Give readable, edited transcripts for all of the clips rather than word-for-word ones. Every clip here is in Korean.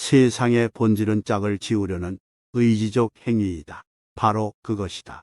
세상의 본질은 짝을 지우려는 의지적 행위이다. 바로 그것이다.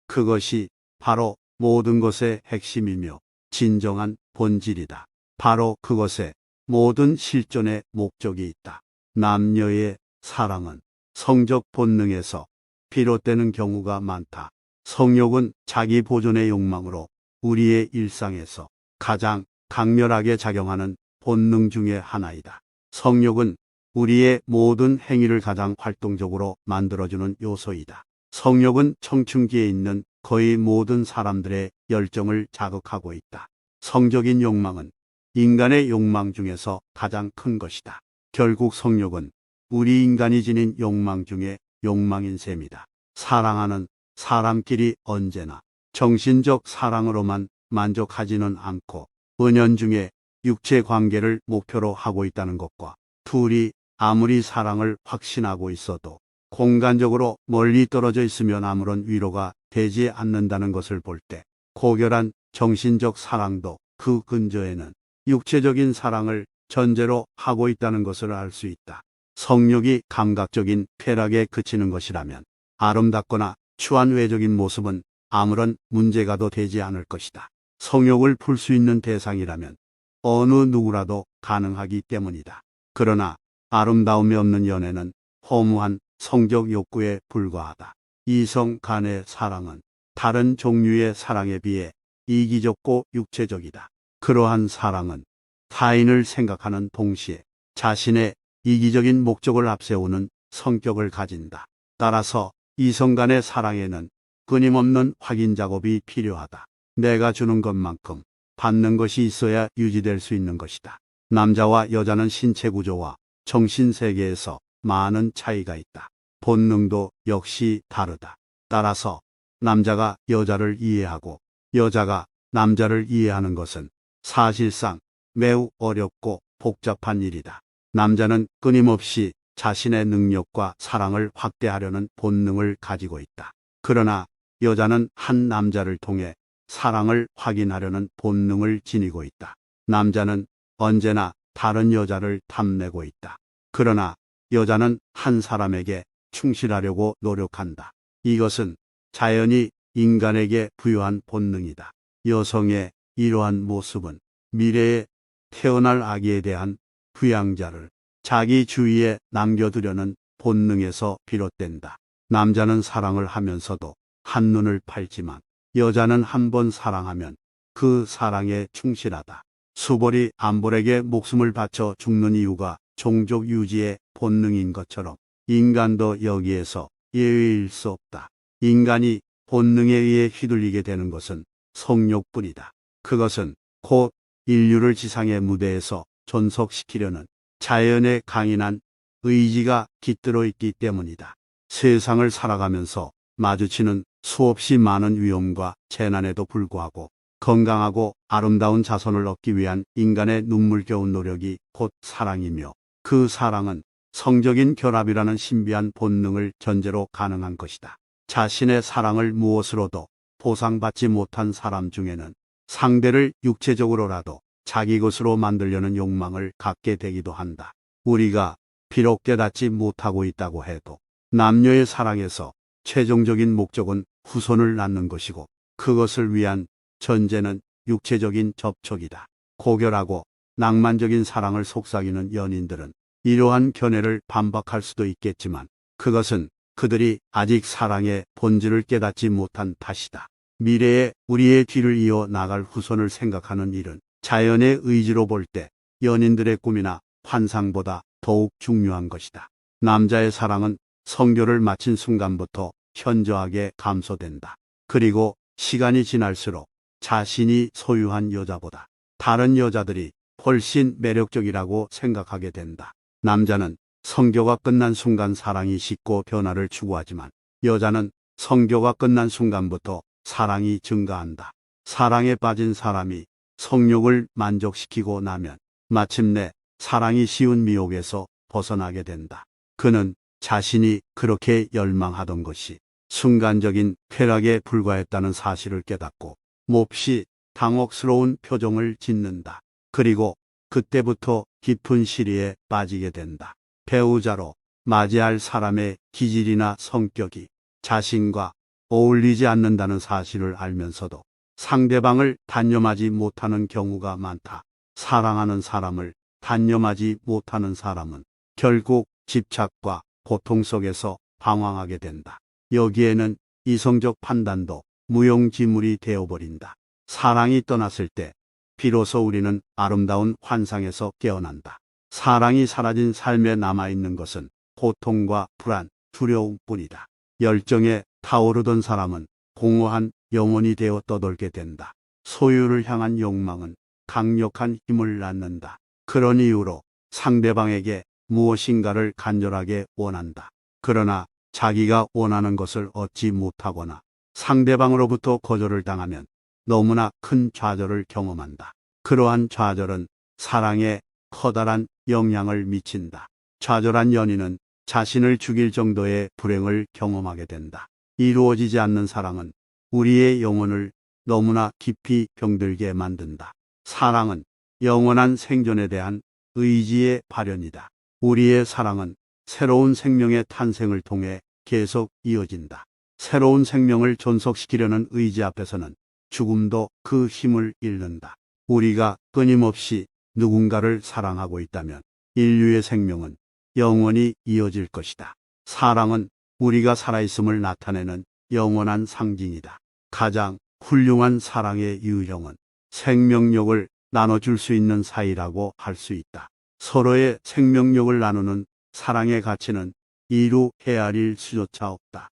그것이 바로 모든 것의 핵심이며 진정한 본질이다. 바로 그것에 모든 실존의 목적이 있다. 남녀의 사랑은 성적 본능에서 비롯되는 경우가 많다. 성욕은 자기 보존의 욕망으로 우리의 일상에서 가장 강렬하게 작용하는 본능 중의 하나이다. 성욕은 우리의 모든 행위를 가장 활동적으로 만들어주는 요소이다. 성욕은 청춘기에 있는 거의 모든 사람들의 열정을 자극하고 있다. 성적인 욕망은 인간의 욕망 중에서 가장 큰 것이다. 결국 성욕은 우리 인간이 지닌 욕망 중에 욕망인 셈이다. 사랑하는 사람끼리 언제나 정신적 사랑으로만 만족하지는 않고 은연중에 육체 관계를 목표로 하고 있다는 것과 둘이 아무리 사랑을 확신하고 있어도 공간적으로 멀리 떨어져 있으면 아무런 위로가 되지 않는다는 것을 볼 때 고결한 정신적 사랑도 그 근저에는 육체적인 사랑을 전제로 하고 있다는 것을 알 수 있다. 성욕이 감각적인 쾌락에 그치는 것이라면 아름답거나 추한 외적인 모습은 아무런 문제가도 되지 않을 것이다. 성욕을 풀 수 있는 대상이라면 어느 누구라도 가능하기 때문이다. 그러나 아름다움이 없는 연애는 허무한 성적 욕구에 불과하다. 이성 간의 사랑은 다른 종류의 사랑에 비해 이기적고 육체적이다. 그러한 사랑은 타인을 생각하는 동시에 자신의 이기적인 목적을 앞세우는 성격을 가진다. 따라서 이성 간의 사랑에는 끊임없는 확인 작업이 필요하다. 내가 주는 것만큼 받는 것이 있어야 유지될 수 있는 것이다. 남자와 여자는 신체 구조와 정신 세계에서 많은 차이가 있다. 본능도 역시 다르다. 따라서 남자가 여자를 이해하고 여자가 남자를 이해하는 것은 사실상 매우 어렵고 복잡한 일이다. 남자는 끊임없이 자신의 능력과 사랑을 확대하려는 본능을 가지고 있다. 그러나 여자는 한 남자를 통해 사랑을 확인하려는 본능을 지니고 있다. 남자는 언제나 다른 여자를 탐내고 있다. 그러나 여자는 한 사람에게 충실하려고 노력한다. 이것은 자연이 인간에게 부여한 본능이다. 여성의 이러한 모습은 미래에 태어날 아기에 대한 부양자를 자기 주위에 남겨두려는 본능에서 비롯된다. 남자는 사랑을 하면서도 한눈을 팔지만 여자는 한 번 사랑하면 그 사랑에 충실하다. 수벌이 안벌에게 목숨을 바쳐 죽는 이유가 종족 유지의 본능인 것처럼 인간도 여기에서 예외일 수 없다. 인간이 본능에 의해 휘둘리게 되는 것은 성욕뿐이다. 그것은 곧 인류를 지상의 무대에서 존속시키려는 자연의 강인한 의지가 깃들어 있기 때문이다. 세상을 살아가면서 마주치는 수없이 많은 위험과 재난에도 불구하고 건강하고 아름다운 자손을 얻기 위한 인간의 눈물겨운 노력이 곧 사랑이며 그 사랑은 성적인 결합이라는 신비한 본능을 전제로 가능한 것이다. 자신의 사랑을 무엇으로도 보상받지 못한 사람 중에는 상대를 육체적으로라도 자기 것으로 만들려는 욕망을 갖게 되기도 한다. 우리가 비록 깨닫지 못하고 있다고 해도 남녀의 사랑에서 최종적인 목적은 후손을 낳는 것이고 그것을 위한 전제는 육체적인 접촉이다. 고결하고 낭만적인 사랑을 속삭이는 연인들은 이러한 견해를 반박할 수도 있겠지만 그것은 그들이 아직 사랑의 본질을 깨닫지 못한 탓이다. 미래에 우리의 뒤를 이어 나갈 후손을 생각하는 일은 자연의 의지로 볼 때 연인들의 꿈이나 환상보다 더욱 중요한 것이다. 남자의 사랑은 성교를 마친 순간부터 현저하게 감소된다. 그리고 시간이 지날수록 자신이 소유한 여자보다 다른 여자들이 훨씬 매력적이라고 생각하게 된다. 남자는 성교가 끝난 순간 사랑이 식고 변화를 추구하지만 여자는 성교가 끝난 순간부터 사랑이 증가한다. 사랑에 빠진 사람이 성욕을 만족시키고 나면 마침내 사랑이 쉬운 미혹에서 벗어나게 된다. 그는 자신이 그렇게 열망하던 것이 순간적인 쾌락에 불과했다는 사실을 깨닫고 몹시 당혹스러운 표정을 짓는다. 그리고 그때부터 깊은 시리에 빠지게 된다. 배우자로 맞이할 사람의 기질이나 성격이 자신과 어울리지 않는다는 사실을 알면서도 상대방을 단념하지 못하는 경우가 많다. 사랑하는 사람을 단념하지 못하는 사람은 결국 집착과 고통 속에서 방황하게 된다. 여기에는 이성적 판단도 무용지물이 되어버린다. 사랑이 떠났을 때 비로소 우리는 아름다운 환상에서 깨어난다. 사랑이 사라진 삶에 남아있는 것은 고통과 불안, 두려움뿐이다. 열정에 타오르던 사람은 공허한 영혼이 되어 떠돌게 된다. 소유를 향한 욕망은 강력한 힘을 낳는다. 그런 이유로 상대방에게 무엇인가를 간절하게 원한다. 그러나 자기가 원하는 것을 얻지 못하거나 상대방으로부터 거절을 당하면 너무나 큰 좌절을 경험한다. 그러한 좌절은 사랑에 커다란 영향을 미친다. 좌절한 연인은 자신을 죽일 정도의 불행을 경험하게 된다. 이루어지지 않는 사랑은 우리의 영혼을 너무나 깊이 병들게 만든다. 사랑은 영원한 생존에 대한 의지의 발현이다. 우리의 사랑은 새로운 생명의 탄생을 통해 계속 이어진다. 새로운 생명을 존속시키려는 의지 앞에서는 죽음도 그 힘을 잃는다. 우리가 끊임없이 누군가를 사랑하고 있다면 인류의 생명은 영원히 이어질 것이다. 사랑은 우리가 살아있음을 나타내는 영원한 상징이다. 가장 훌륭한 사랑의 유형은 생명력을 나눠줄 수 있는 사이라고 할 수 있다. 서로의 생명력을 나누는 사랑의 가치는 이루 헤아릴 수조차 없다.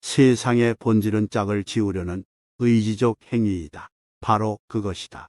세상의 본질은 짝을 지우려는 의지적 행위이다. 바로 그것이다.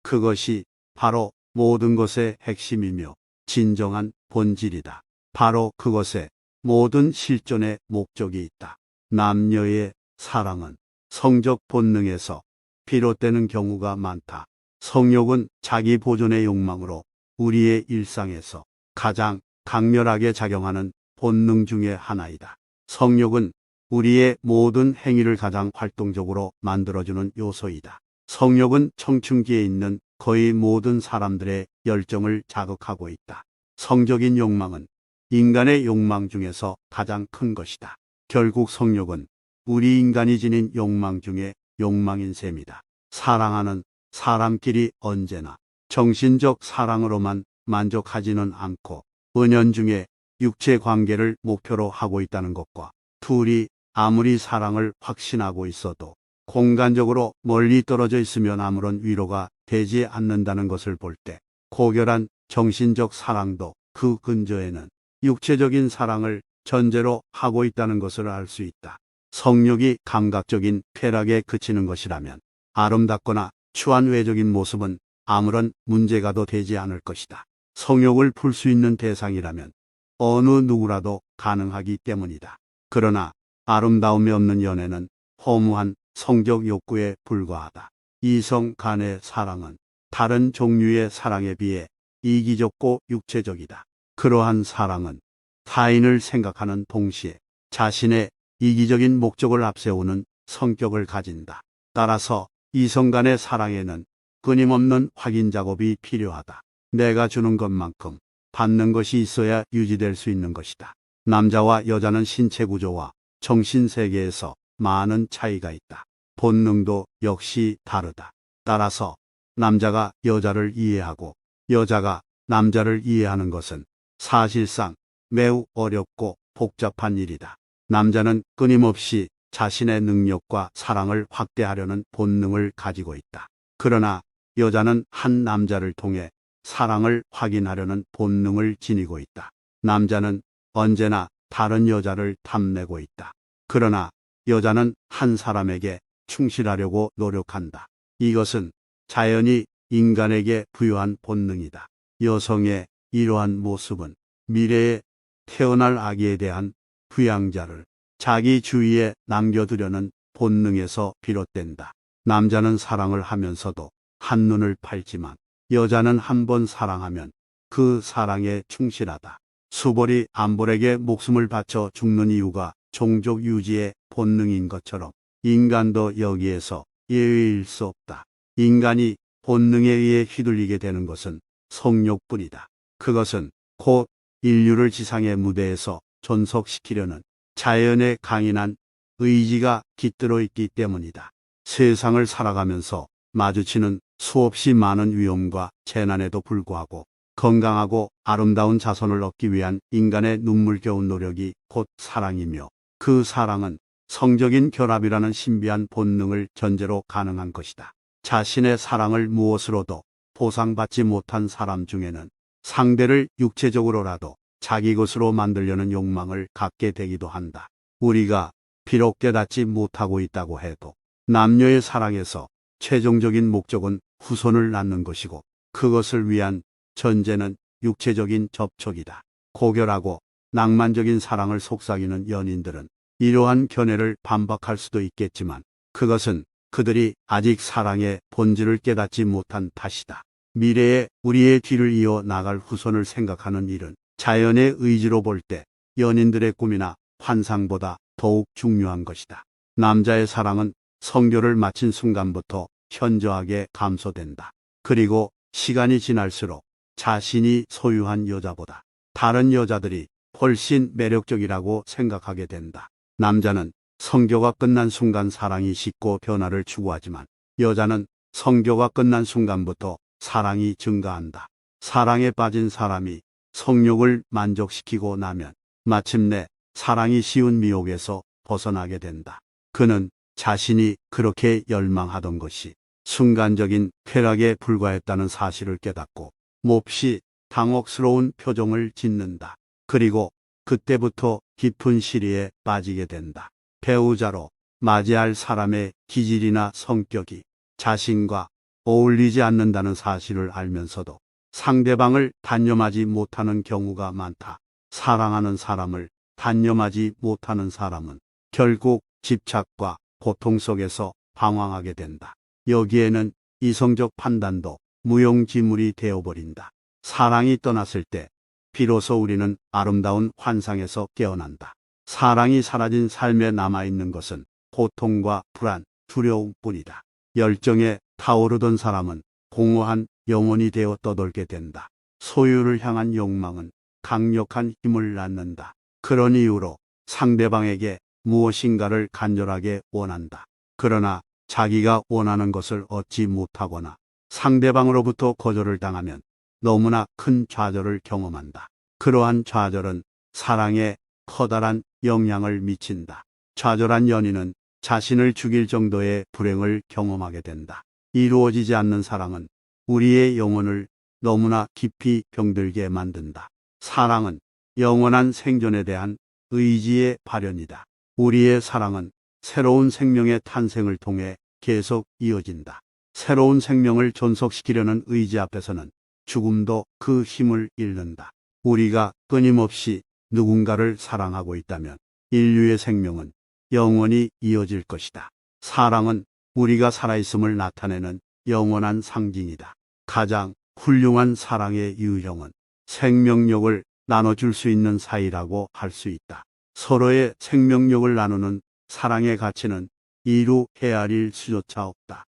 그것이 바로 모든 것의 핵심이며 진정한 본질이다. 바로 그것에 모든 실존의 목적이 있다. 남녀의 사랑은 성적 본능에서 비롯되는 경우가 많다. 성욕은 자기 보존의 욕망으로 우리의 일상에서 가장 강렬하게 작용하는 본능 중의 하나이다. 성욕은 우리의 모든 행위를 가장 활동적으로 만들어주는 요소이다. 성욕은 청춘기에 있는 거의 모든 사람들의 열정을 자극하고 있다. 성적인 욕망은 인간의 욕망 중에서 가장 큰 것이다. 결국 성욕은 우리 인간이 지닌 욕망 중에 욕망인 셈이다. 사랑하는 사람끼리 언제나 정신적 사랑으로만 만족하지는 않고 은연중에 육체 관계를 목표로 하고 있다는 것과 둘이 아무리 사랑을 확신하고 있어도 공간적으로 멀리 떨어져 있으면 아무런 위로가 되지 않는다는 것을 볼 때 고결한 정신적 사랑도 그 근저에는 육체적인 사랑을 전제로 하고 있다는 것을 알 수 있다. 성욕이 감각적인 쾌락에 그치는 것이라면 아름답거나 추한 외적인 모습은 아무런 문제가도 되지 않을 것이다. 성욕을 풀 수 있는 대상이라면 어느 누구라도 가능하기 때문이다. 그러나 아름다움이 없는 연애는 허무한 성적 욕구에 불과하다. 이성 간의 사랑은 다른 종류의 사랑에 비해 이기적고 육체적이다. 그러한 사랑은 타인을 생각하는 동시에 자신의 이기적인 목적을 앞세우는 성격을 가진다. 따라서 이성 간의 사랑에는 끊임없는 확인 작업이 필요하다. 내가 주는 것만큼 받는 것이 있어야 유지될 수 있는 것이다. 남자와 여자는 신체 구조와 정신 세계에서 많은 차이가 있다. 본능도 역시 다르다. 따라서 남자가 여자를 이해하고 여자가 남자를 이해하는 것은 사실상 매우 어렵고 복잡한 일이다. 남자는 끊임없이 자신의 능력과 사랑을 확대하려는 본능을 가지고 있다. 그러나 여자는 한 남자를 통해 사랑을 확인하려는 본능을 지니고 있다. 남자는 언제나 다른 여자를 탐내고 있다. 그러나 여자는 한 사람에게 충실하려고 노력한다. 이것은 자연이 인간에게 부여한 본능이다. 여성의 이러한 모습은 미래에 태어날 아기에 대한 부양자를 자기 주위에 남겨두려는 본능에서 비롯된다. 남자는 사랑을 하면서도 한눈을 팔지만 여자는 한 번 사랑하면 그 사랑에 충실하다. 수벌이 안벌에게 목숨을 바쳐 죽는 이유가 종족 유지의 본능인 것처럼 인간도 여기에서 예외일 수 없다. 인간이 본능에 의해 휘둘리게 되는 것은 성욕뿐이다. 그것은 곧 인류를 지상의 무대에서 존속시키려는 자연의 강인한 의지가 깃들어 있기 때문이다. 세상을 살아가면서 마주치는 수없이 많은 위험과 재난에도 불구하고 건강하고 아름다운 자손을 얻기 위한 인간의 눈물겨운 노력이 곧 사랑이며, 그 사랑은 성적인 결합이라는 신비한 본능을 전제로 가능한 것이다. 자신의 사랑을 무엇으로도 보상받지 못한 사람 중에는 상대를 육체적으로라도 자기 것으로 만들려는 욕망을 갖게 되기도 한다. 우리가 비록 깨닫지 못하고 있다고 해도 남녀의 사랑에서 최종적인 목적은 후손을 낳는 것이고, 그것을 위한 전제는 육체적인 접촉이다. 고결하고 낭만적인 사랑을 속삭이는 연인들은 이러한 견해를 반박할 수도 있겠지만, 그것은 그들이 아직 사랑의 본질을 깨닫지 못한 탓이다. 미래에 우리의 뒤를 이어 나갈 후손을 생각하는 일은 자연의 의지로 볼 때 연인들의 꿈이나 환상보다 더욱 중요한 것이다. 남자의 사랑은 성교를 마친 순간부터 현저하게 감소된다. 그리고 시간이 지날수록 자신이 소유한 여자보다 다른 여자들이 훨씬 매력적이라고 생각하게 된다. 남자는 성교가 끝난 순간 사랑이 식고 변화를 추구하지만, 여자는 성교가 끝난 순간부터 사랑이 증가한다. 사랑에 빠진 사람이 성욕을 만족시키고 나면 마침내 사랑이 쉬운 미혹에서 벗어나게 된다. 그는 자신이 그렇게 열망하던 것이 순간적인 쾌락에 불과했다는 사실을 깨닫고 몹시 당혹스러운 표정을 짓는다. 그리고 그때부터 깊은 시리에 빠지게 된다. 배우자로 맞이할 사람의 기질이나 성격이 자신과 어울리지 않는다는 사실을 알면서도 상대방을 단념하지 못하는 경우가 많다. 사랑하는 사람을 단념하지 못하는 사람은 결국 집착과 고통 속에서 방황하게 된다. 여기에는 이성적 판단도 무용지물이 되어버린다. 사랑이 떠났을 때 비로소 우리는 아름다운 환상에서 깨어난다. 사랑이 사라진 삶에 남아있는 것은 고통과 불안, 두려움뿐이다. 열정에 타오르던 사람은 공허한 영혼이 되어 떠돌게 된다. 소유를 향한 욕망은 강력한 힘을 낳는다. 그런 이유로 상대방에게 무엇인가를 간절하게 원한다. 그러나 자기가 원하는 것을 얻지 못하거나 상대방으로부터 거절을 당하면 너무나 큰 좌절을 경험한다. 그러한 좌절은 사랑에 커다란 영향을 미친다. 좌절한 연인은 자신을 죽일 정도의 불행을 경험하게 된다. 이루어지지 않는 사랑은 우리의 영혼을 너무나 깊이 병들게 만든다. 사랑은 영원한 생존에 대한 의지의 발현이다. 우리의 사랑은 새로운 생명의 탄생을 통해 계속 이어진다. 새로운 생명을 존속시키려는 의지 앞에서는 죽음도 그 힘을 잃는다. 우리가 끊임없이 누군가를 사랑하고 있다면 인류의 생명은 영원히 이어질 것이다. 사랑은 우리가 살아있음을 나타내는 영원한 상징이다. 가장 훌륭한 사랑의 유형은 생명력을 나눠줄 수 있는 사이라고 할 수 있다. 서로의 생명력을 나누는 사랑의 가치는 이루 헤아릴 수조차 없다.